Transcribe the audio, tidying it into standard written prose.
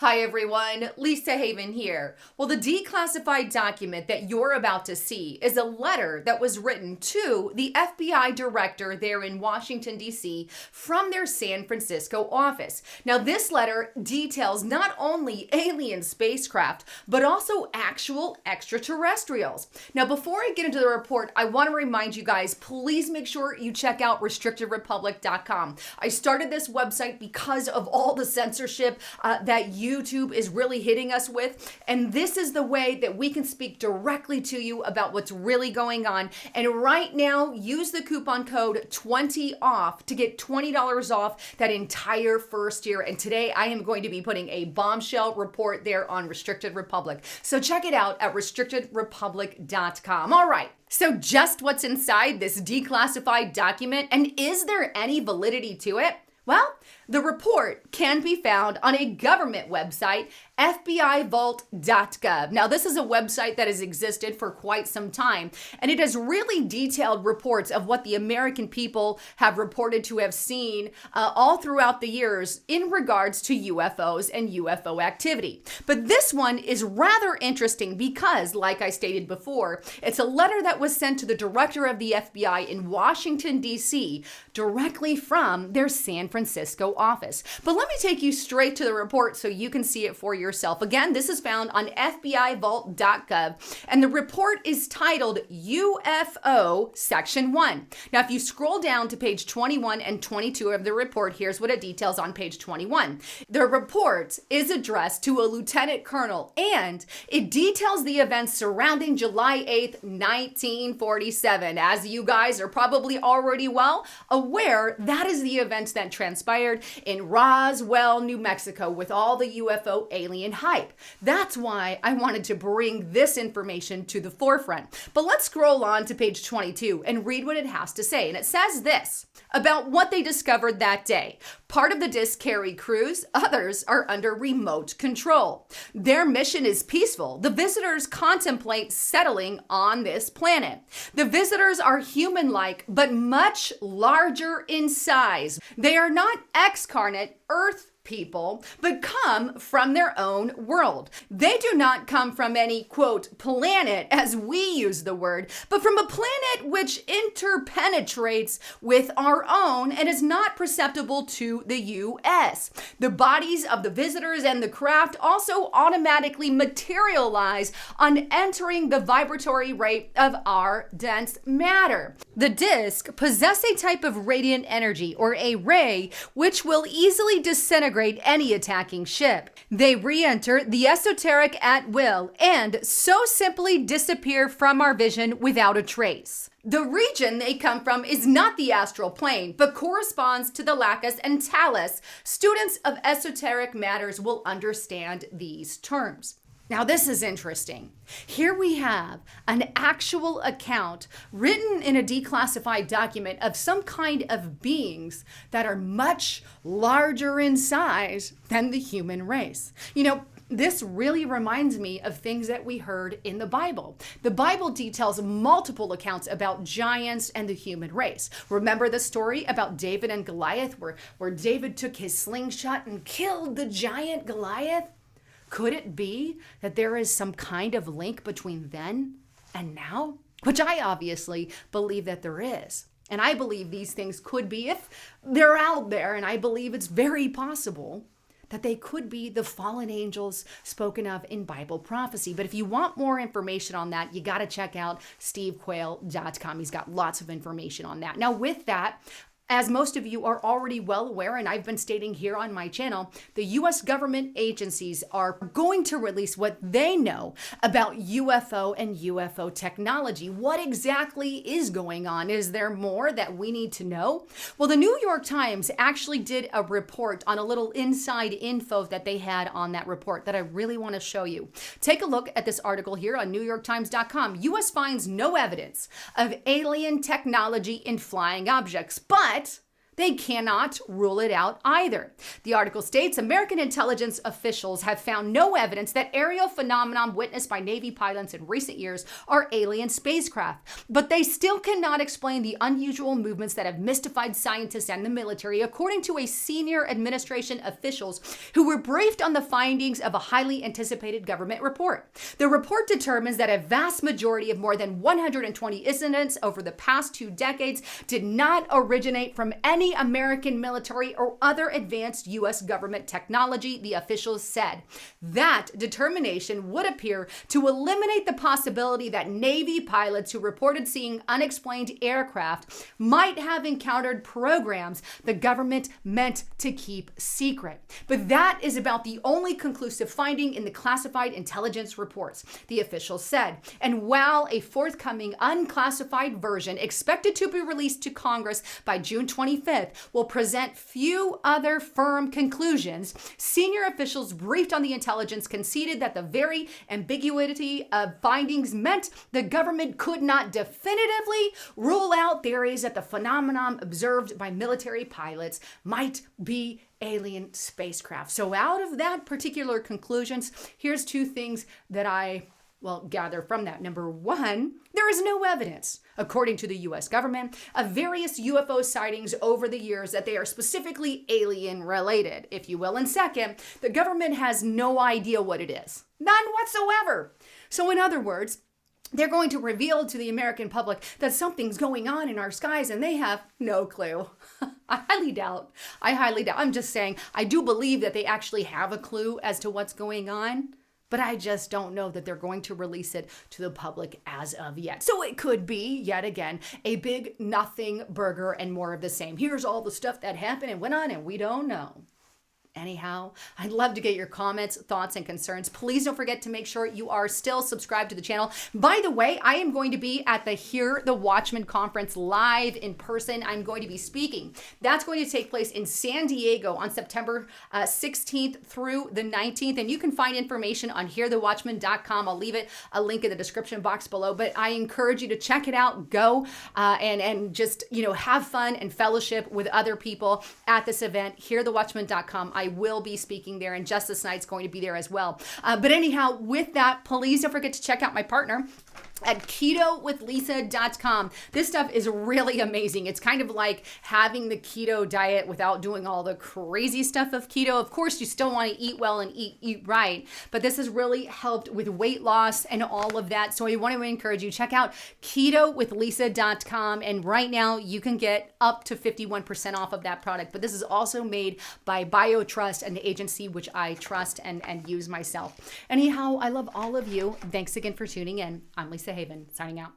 Hi everyone, Lisa Haven here. Well, the declassified document that you're about to see is a letter that was written to the FBI director there in Washington, D.C. from their San Francisco office. Now, this letter details not only alien spacecraft, but also actual extraterrestrials. Now, before I get into the report, I want to remind you guys, please make sure you check out restrictedrepublic.com. I started this website because of all the censorship that YouTube is really hitting us with. And this is the way that we can speak directly to you about what's really going on. And right now, use the coupon code 20OFF to get $20 off that entire first year. And today I am going to be putting a bombshell report there on Restricted Republic. So check it out at restrictedrepublic.com. All right. So just what's inside this declassified document, and is there any validity to it? Well, the report can be found on a government website, FBIVault.gov. Now, this is a website that has existed for quite some time, and it has really detailed reports of what the American people have reported to have seen all throughout the years in regards to UFOs and UFO activity. But this one is rather interesting because, like I stated before, it's a letter that was sent to the director of the FBI in Washington, D.C., directly from their San Francisco office. But let me take you straight to the report so you can see it for yourself. Again, this is found on FBIVault.gov, and the report is titled UFO Section 1. Now, if you scroll down to page 21 and 22 of the report, here's what it details on page 21. The report is addressed to a lieutenant colonel, and it details the events surrounding July 8th, 1947. As you guys are probably already well aware, that is the events that transpired in Roswell, New Mexico, with all the UFO alien hype. That's why I wanted to bring this information to the forefront. But let's scroll on to page 22 and read what it has to say. And it says this about what they discovered that day. Part of the disc carry crews, others are under remote control. Their mission is peaceful. The visitors contemplate settling on this planet. The visitors are human-like, but much larger in size. They are not excarnate Earth people, but come from their own world. They do not come from any, quote, planet, as we use the word, but from a planet which interpenetrates with our own and is not perceptible to the U.S. The bodies of the visitors and the craft also automatically materialize on entering the vibratory rate of our dense matter. The disk possess a type of radiant energy, or a ray, which will easily disintegrate any attacking ship. They re-enter the esoteric at will and so simply disappear from our vision without a trace. The region they come from is not the astral plane, but corresponds to the Lacus and Talus. Students of esoteric matters will understand these terms. Now, this is interesting. Here we have an actual account written in a declassified document of some kind of beings that are much larger in size than the human race. You know, this really reminds me of things that we heard in the Bible. The Bible details multiple accounts about giants and the human race. Remember the story about David and Goliath, where David took his slingshot and killed the giant Goliath? Could it be that there is some kind of link between then and now? Which I obviously believe that there is. And I believe these things could be, if they're out there, and I believe it's very possible that they could be the fallen angels spoken of in Bible prophecy. But if you want more information on that, you got to check out stevequayle.com. He's got lots of information on that. Now, with that, as most of you are already well aware, and I've been stating here on my channel, the U.S. government agencies are going to release what they know about UFO and UFO technology. What exactly is going on? Is there more that we need to know? Well, the New York Times actually did a report on a little inside info that they had on that report that I really want to show you. Take a look at this article here on NewYorkTimes.com. U.S. finds no evidence of alien technology in flying objects, but they cannot rule it out either. The article states American intelligence officials have found no evidence that aerial phenomenon witnessed by Navy pilots in recent years are alien spacecraft, but they still cannot explain the unusual movements that have mystified scientists and the military, according to a senior administration officials who were briefed on the findings of a highly anticipated government report. The report determines that a vast majority of more than 120 incidents over the past 2 decades did not originate from any American military or other advanced U.S. government technology, the officials said. That determination would appear to eliminate the possibility that Navy pilots who reported seeing unexplained aircraft might have encountered programs the government meant to keep secret. But that is about the only conclusive finding in the classified intelligence reports, the officials said. And while a forthcoming unclassified version expected to be released to Congress by June 25th will present few other firm conclusions, senior officials briefed on the intelligence conceded that the very ambiguity of findings meant the government could not definitively rule out theories that the phenomenon observed by military pilots might be alien spacecraft. So out of that particular conclusions, here's 2 things that I gather from that. Number 1, there is no evidence, according to the U.S. government, of various UFO sightings over the years that they are specifically alien related, if you will. And second, the government has no idea what it is. None whatsoever. So in other words, they're going to reveal to the American public that something's going on in our skies and they have no clue. I highly doubt. I'm just saying, I do believe that they actually have a clue as to what's going on, but I just don't know that they're going to release it to the public as of yet. So it could be, yet again, a big nothing burger and more of the same. Here's all the stuff that happened and went on and we don't know. Anyhow, I'd love to get your comments, thoughts, and concerns. Please don't forget to make sure you are still subscribed to the channel. By the way, I am going to be at the Hear the Watchman conference live in person. I'm going to be speaking. That's going to take place in San Diego on September 16th through the 19th. And you can find information on hearthewatchman.com. I'll leave a link in the description box below. But I encourage you to check it out. Go and just, have fun and fellowship with other people at this event, hearthewatchman.com. I will be speaking there, and Justice Knight's going to be there as well. But anyhow, with that, please don't forget to check out my partner at ketowithlisa.com. This stuff is really amazing. It's kind of like having the keto diet without doing all the crazy stuff of keto. Of course, you still want to eat well and eat right, but this has really helped with weight loss and all of that. So I want to encourage you, check out ketowithlisa.com. And right now you can get up to 51% off of that product. But this is also made by BioTrust, an agency which I trust and use myself. Anyhow, I love all of you. Thanks again for tuning in. I'm Lisa Haven, signing out.